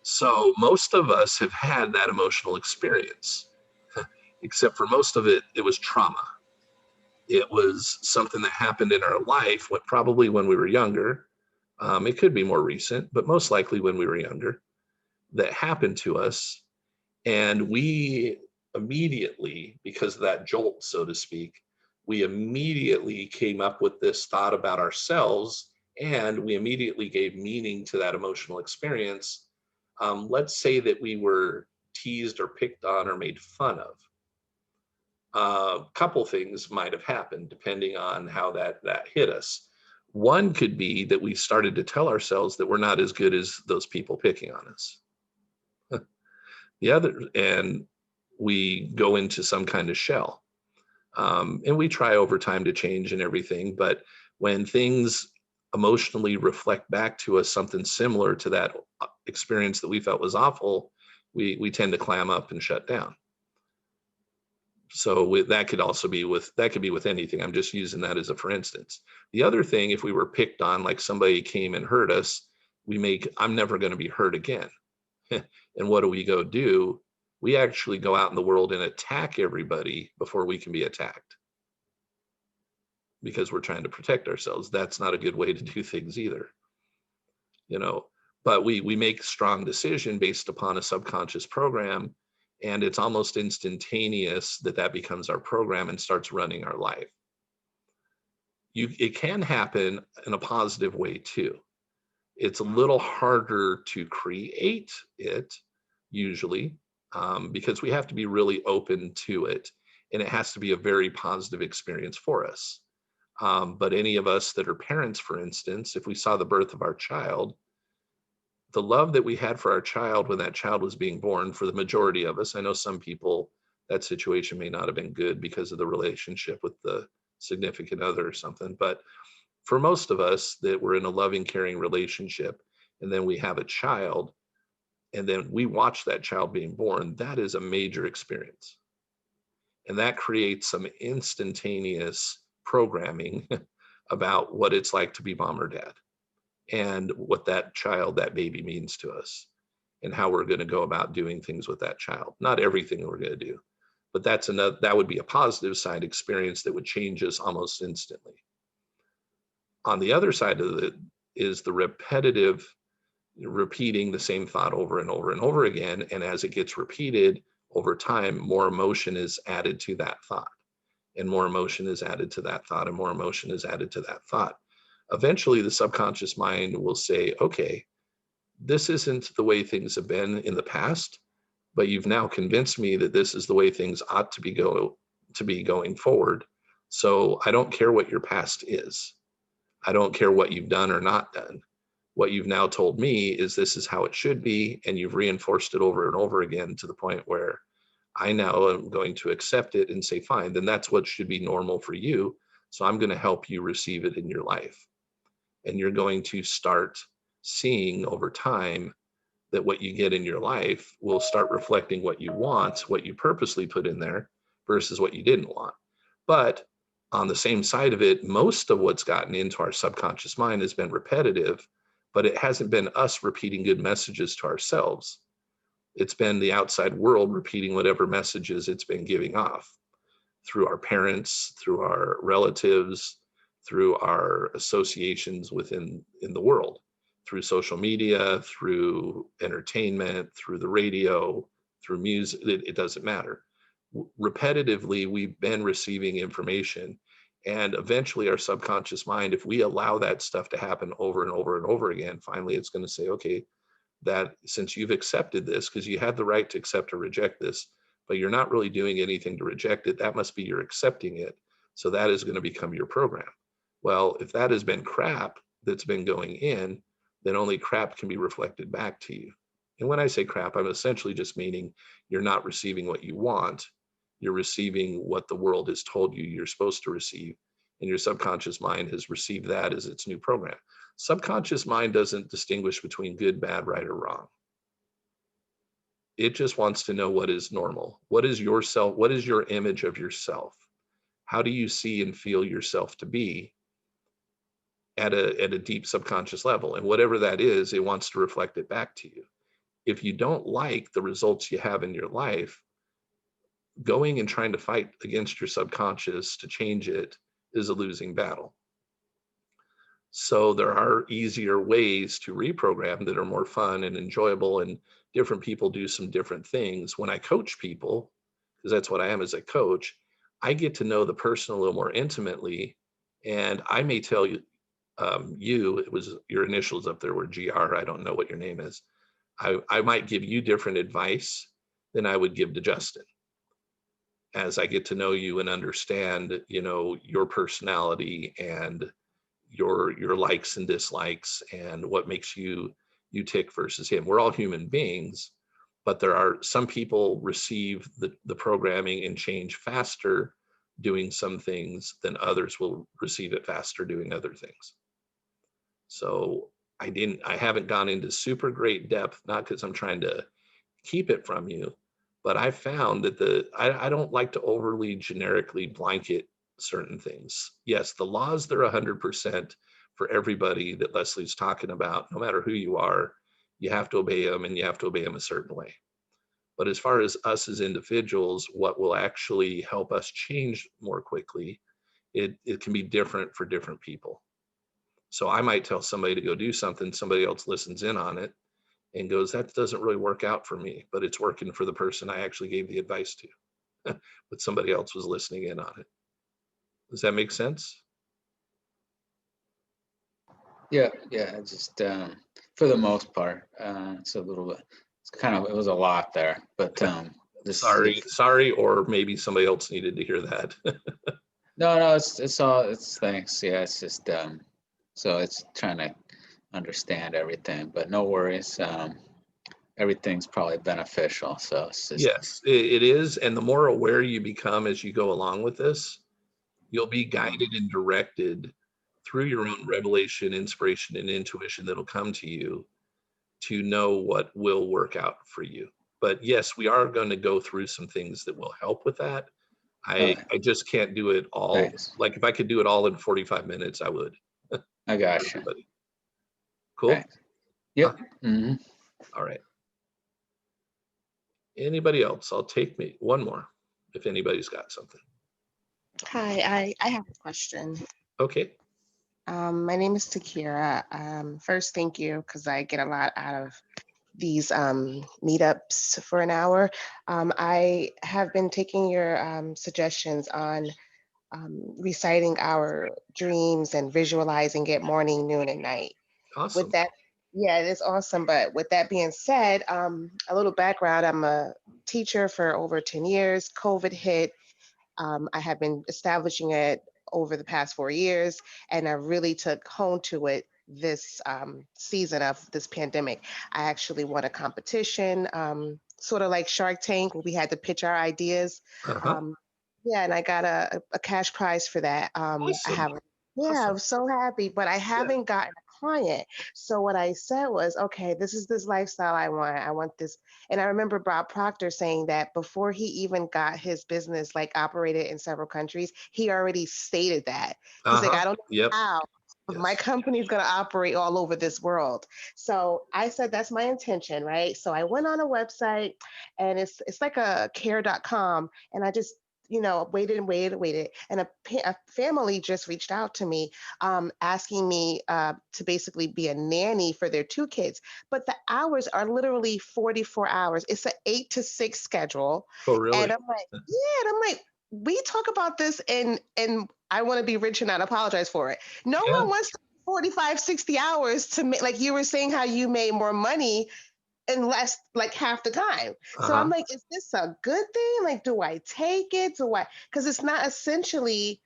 So most of us have had that emotional experience, except for most of it, it was trauma. It was something that happened in our life, probably when we were younger. It could be more recent, but most likely when we were younger, that happened to us. And we immediately, because of that jolt, so to speak, we immediately came up with this thought about ourselves, and we immediately gave meaning to that emotional experience. Let's say that we were teased or picked on or made fun of. A couple things might have happened depending on how that hit us. One could be that we started to tell ourselves that we're not as good as those people picking on us. The other, and we go into some kind of shell. And we try over time to change and everything, but when things emotionally reflect back to us something similar to that experience that we felt was awful, we tend to clam up and shut down. So that could be with anything. I'm just using that as a for instance. The other thing, if we were picked on, like somebody came and hurt us, I'm never going to be hurt again. And what do? We actually go out in the world and attack everybody before we can be attacked, because we're trying to protect ourselves. That's not a good way to do things either. But we make strong decision based upon a subconscious program, and it's almost instantaneous that becomes our program and starts running our life. It can happen in a positive way too. It's a little harder to create it usually, because we have to be really open to it, and it has to be a very positive experience for us. But any of us that are parents, for instance, if we saw the birth of our child, the love that we had for our child when that child was being born, for the majority of us, I know some people, that situation may not have been good because of the relationship with the significant other or something, but for most of us that were in a loving, caring relationship, and then we have a child, and then we watch that child being born, that is a major experience. And that creates some instantaneous programming about what it's like to be mom or dad, and what that baby means to us, and how we're going to go about doing things with that child. Not everything we're going to do, but that would be a positive side experience that would change us almost instantly. On the other side of it is the repetitive repeating the same thought over and over and over again. And as it gets repeated over time, more emotion is added to that thought, and more emotion is added to that thought, and more emotion is added to that thought. Eventually, the subconscious mind will say, okay, this isn't the way things have been in the past. but you've now convinced me that this is the way things ought to be going forward. So I don't care what your past is. I don't care what you've done or not done. What you've now told me is this is how it should be, and you've reinforced it over and over again to the point where I now am going to accept it and say, fine, then that's what should be normal for you. So I'm going to help you receive it in your life. And you're going to start seeing over time that what you get in your life will start reflecting what you want, what you purposely put in there versus what you didn't want. But on the same side of it, most of what's gotten into our subconscious mind has been repetitive, but it hasn't been us repeating good messages to ourselves. It's been the outside world repeating whatever messages it's been giving off through our parents, through our relatives, through our associations in the world, through social media, through entertainment, through the radio, through music. It doesn't matter. Repetitively, we've been receiving information, and eventually our subconscious mind, if we allow that stuff to happen over and over and over again, finally it's going to say, okay, that since you've accepted this, because you had the right to accept or reject this, but you're not really doing anything to reject it, that must be you're accepting it. So that is going to become your program. Well, if that has been crap that's been going in, then only crap can be reflected back to you. And when I say crap, I'm essentially just meaning you're not receiving what you want. You're receiving what the world has told you you're supposed to receive. And your subconscious mind has received that as its new program. Subconscious mind doesn't distinguish between good, bad, right, or wrong. It just wants to know what is normal. What is yourself? What is your image of yourself? How do you see and feel yourself to be at a deep subconscious level? And whatever that is, it wants to reflect it back to you. If you don't like the results you have in your life, going and trying to fight against your subconscious to change it is a losing battle. So there are easier ways to reprogram that are more fun and enjoyable, and different people do some different things. When I coach people, because that's what I am as a coach, I get to know the person a little more intimately, and I may tell you, it was your initials up there were GR, I don't know what your name is. I might give you different advice than I would give to Justin. As I get to know you and understand, your personality and your likes and dislikes and what makes you tick versus him. We're all human beings, but there are some people receive the programming and change faster doing some things than others will receive it faster doing other things. So I haven't gone into super great depth, not because I'm trying to keep it from you, but I found that I don't like to overly generically blanket certain things. Yes, the laws, they're 100% for everybody that Leslie's talking about. No matter who you are, you have to obey them, and you have to obey them a certain way. But as far as us as individuals, what will actually help us change more quickly, it can be different for different people. So I might tell somebody to go do something, somebody else listens in on it and goes, that doesn't really work out for me, but it's working for the person I actually gave the advice to, but somebody else was listening in on it. Does that make sense? Yeah, just for the most part, it's a little bit, it was a lot there, but sorry, or maybe somebody else needed to hear that. No, it's thanks. Yeah, it's just so it's trying to understand everything, but no worries. Everything's probably beneficial. So it's just, yes, it is. And the more aware you become as you go along with this, you'll be guided and directed through your own revelation, inspiration, and intuition that'll come to you to know what will work out for you. But yes, we are going to go through some things that will help with that. I just can't do it all. Thanks. Like if I could do it all in 45 minutes, I would. I got you. Cool. Thanks. Yep. Mm-hmm. All right. Anybody else? I'll take one more if anybody's got something. Hi, I have a question. Okay. My name is Takira. First, thank you, because I get a lot out of these meetups for an hour. I have been taking your suggestions on reciting our dreams and visualizing it morning, noon, and night. Awesome. Yeah, it is awesome. But with that being said, a little background, I'm a teacher for over 10 years. COVID hit. I have been establishing it over the past 4 years, and I really took hone to it this season of this pandemic. I actually won a competition, sort of like Shark Tank, where we had to pitch our ideas. Uh-huh. Um, yeah, and I got a cash prize for that. I Awesome. have, yeah, I Awesome. was so happy, but I Yeah. haven't gotten a client. So what I said was, okay, this is this lifestyle I want. I want this. And I remember Bob Proctor saying that before he even got his business like operated in several countries, he already stated that. He's like, Uh-huh. I don't Yep. know how, but my Yes. company is going to operate all over this world. So I said, that's my intention, right? So I went on a website and it's like a care.com. And I just, waited and waited and waited. And a family just reached out to me asking me to basically be a nanny for their two kids, but the hours are literally 44 hours. It's an 8 to 6 schedule. Oh, really? And I'm like, yeah, and I'm like, we talk about this and I want to be rich and not apologize for it. No Yeah. one wants 45, 60 hours to make, like you were saying, how you made more money in less, like half the time. So I'm Uh-huh. like, is this a good thing? Like, do I take it? Do I? Because it's not essentially,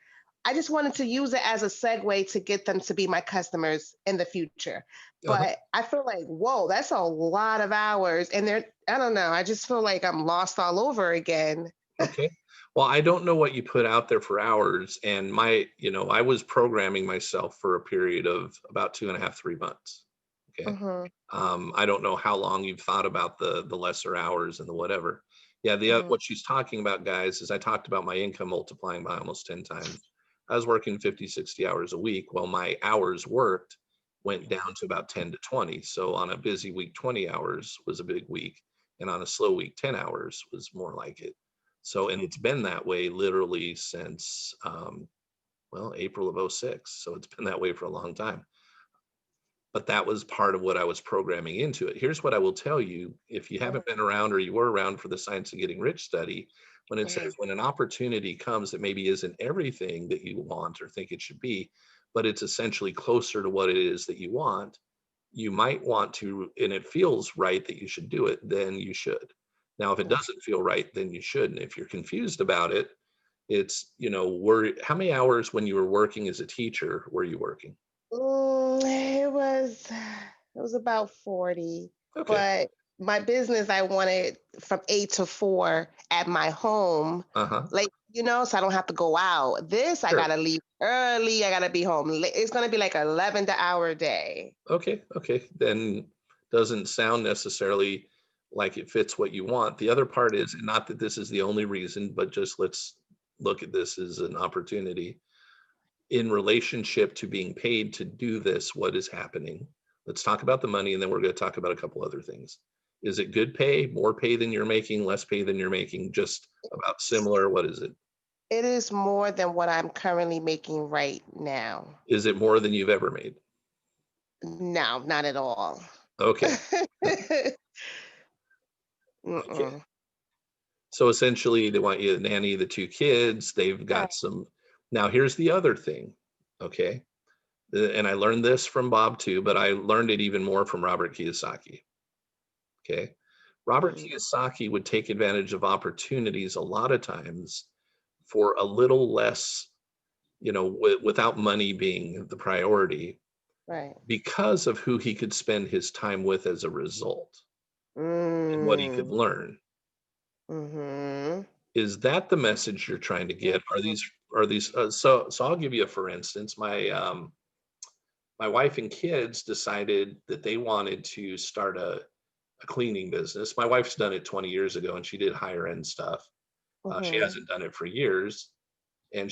I just wanted to use it as a segue to get them to be my customers in the future. Uh-huh. But I feel like, whoa, that's a lot of hours. And I don't know, I just feel like I'm lost all over again. Okay. Well, I don't know what you put out there for hours. And I was programming myself for a period of about 2.5, 3 months. Okay. Hmm. I don't know how long you've thought about the lesser hours and the whatever. Yeah, Hmm. what she's talking about, guys, is I talked about my income multiplying by almost 10 times. I was working 50, 60 hours a week. Well, my hours worked went down to about 10 to 20. So on a busy week, 20 hours was a big week. And on a slow week, 10 hours was more like it. So, and it's been that way literally since, April of '06. So it's been that way for a long time. But that was part of what I was programming into it. Here's what I will tell you. If you haven't been around or you were around for the Science of Getting Rich study, when it Hmm. says when an opportunity comes that maybe isn't everything that you want or think it should be, but it's essentially closer to what it is that you want, you might want to, and it feels right that you should do it, then you should. Now, if it doesn't feel right, then you shouldn't. If you're confused about it, it's, how many hours when you were working as a teacher were you working? It was about 40, Okay. but my business I wanted from 8 to 4 at my home, Uh-huh. like so I don't have to go out. This I Sure. gotta leave early. I gotta be home late. It's gonna be like 11-hour day. Okay, okay. Then doesn't sound necessarily like it fits what you want. The other part is, and not that this is the only reason, but just let's look at this as an opportunity in relationship to being paid to do this. What is happening? Let's talk about the money, and then we're going to talk about a couple other things. Is it good pay, more pay than you're making, less pay than you're making, just about similar? What is it? It is more than what I'm currently making right now. Is it more than you've ever made? No, not at all. Okay, okay. Mm-mm. So essentially, they want you to nanny the two kids. They've Right. got some. Now, here's the other thing. Okay. And I learned this from Bob too, but I learned it even more from Robert Kiyosaki. Okay. Robert Mm. Kiyosaki would take advantage of opportunities a lot of times for a little less, without money being the priority Right. because of who he could spend his time with as a result and what he could Mm. learn. Mm-hmm. Is that the message you're trying to get? So I'll give you a for instance. My wife and kids decided that they wanted to start a cleaning business. My wife's done it 20 years ago and she did higher end stuff. She Mm-hmm. hasn't done it for years. And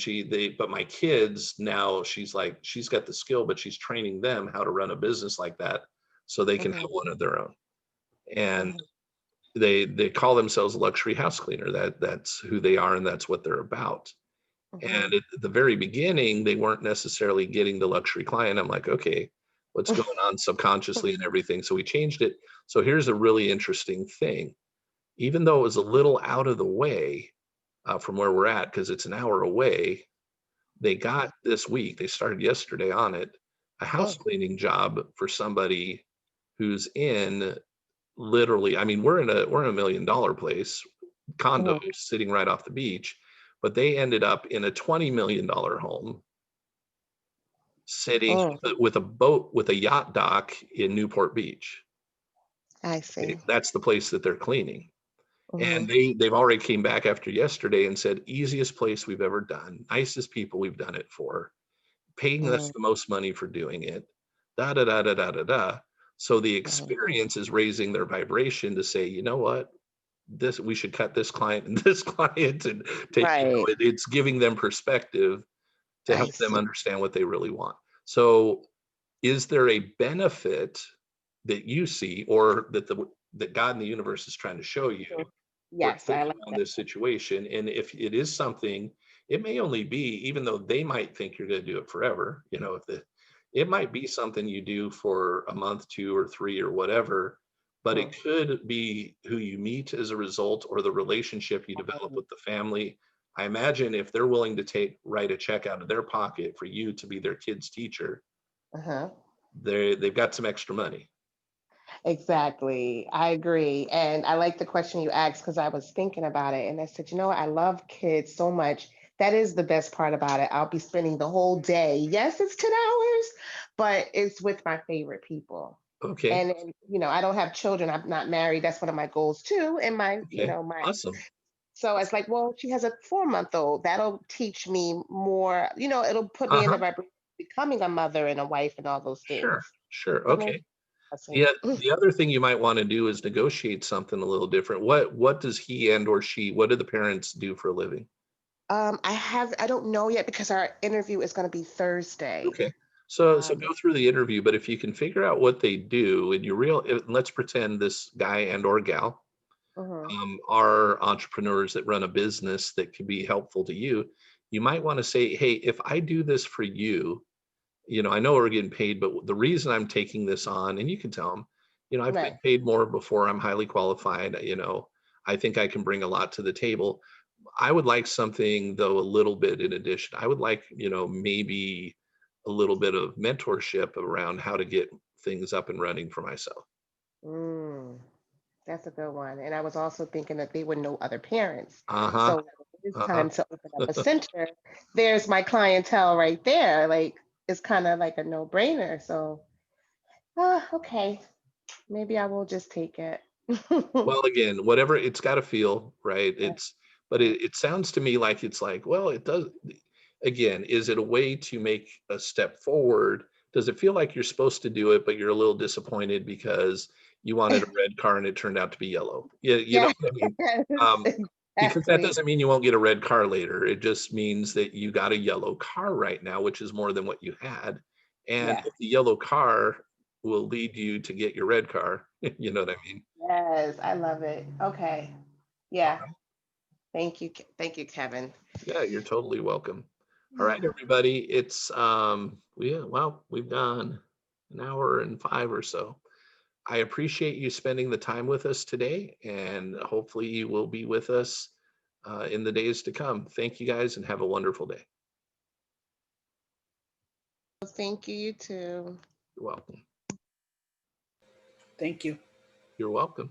but my kids now, she's got the skill, but she's training them how to run a business like that so they can have Mm-hmm. one of their own. And Mm-hmm. they call themselves a luxury house cleaner. That's who they are and that's what they're about. Mm-hmm. And at the very beginning, they weren't necessarily getting the luxury client. I'm like, okay, what's going on subconsciously and everything? So we changed it. So here's a really interesting thing. Even though it was a little out of the way from where we're at, because it's an hour away, they got this week, they started yesterday on it, a house Oh, cleaning job for somebody who's in literally, I mean, we're in a $1 million place, condos sitting right off the beach, but they ended up in a $20 million home sitting Mm, with a boat with a yacht dock in Newport Beach. I see. That's the place that they're cleaning. And Mhm. they've already came back after yesterday and said, easiest place we've ever done, nicest people we've done it for, paying us Mhm. the most money for doing it, da da da da da da da. So the Mhm. experience is raising their vibration to say, you know what, this we should cut this client and this client and take, Right. it's giving them perspective to I help them see. understand what they really want. So is there a benefit that you see, or that God in the universe is trying to show you Mhm. for Yes, I taking like on that. this situation? And if it is something, it may only be, even though they might think you're going to do it forever, if it might be something you do for a month, 2 or 3 or whatever, but it Mhm. could be who you meet as a result, or the relationship you develop with the family. I imagine if they're willing to write a check out of their pocket for you to be their kid's teacher, Uh-huh. they've got some extra money. Exactly. I agree. And I like the question you asked because I was thinking about it and I said, you know what? I love kids so much. That is the best part about it. I'll be spending the whole day. Yes, it's 10 hours, but it's with my favorite people. Okay. And I don't have children. I'm not married. That's one of my goals too. And my, you Okay. know, my, Awesome. so it's like, well, she has a 4-month-old. That'll teach me more, it'll put me in the Uh-huh. vibration of becoming a mother and a wife and all those Sure. things. Sure. So maybe Okay. that's it. The other thing you might want to do is negotiate something a little different. What does he and or she, what do the parents do for a living? I don't know yet because our interview is going to be Thursday. Okay. So Um, go through the interview, but if you can figure out what they do, and let's pretend this guy and or gal mhm, are entrepreneurs that run a business that can be helpful to you. You might want to say, hey, if I do this for you, I know we're getting paid, but the reason I'm taking this on, and you can tell them, I've been right. paid more before. I'm highly qualified. I think I can bring a lot to the table. I would like something though, a little bit in addition. I would like, maybe a little bit of mentorship around how to get things up and running for myself. Mm, that's a good one. And I was also thinking that they would know other parents. Uh-huh. So when it is Uh-huh. time to open up a center, there's my clientele right there. Like it's kind of like a no-brainer. So, okay, maybe I will just take it. Well, again, whatever, it's got to feel right. But it sounds to me like it's like, well, it does. Again, is it a way to make a step forward? Does it feel like you're supposed to do it, but you're a little disappointed because you wanted a red car and it turned out to be yellow? Yeah, you know Yes, what I mean? Um, because that exactly. doesn't mean you won't get a red car later. It just means that you got a yellow car right now, which is more than what you had. And Yes. if the yellow car will lead you to get your red car, you know what I mean? Yes, I love it. Okay. Yeah. Thank you. Thank you, Kevin. Yeah, you're totally welcome. All right, everybody. We've done an hour and 5 or so. I appreciate you spending the time with us today, and hopefully you will be with us in the days to come. Thank you guys and have a wonderful day. Thank you, you too. You're welcome. Thank you. You're welcome.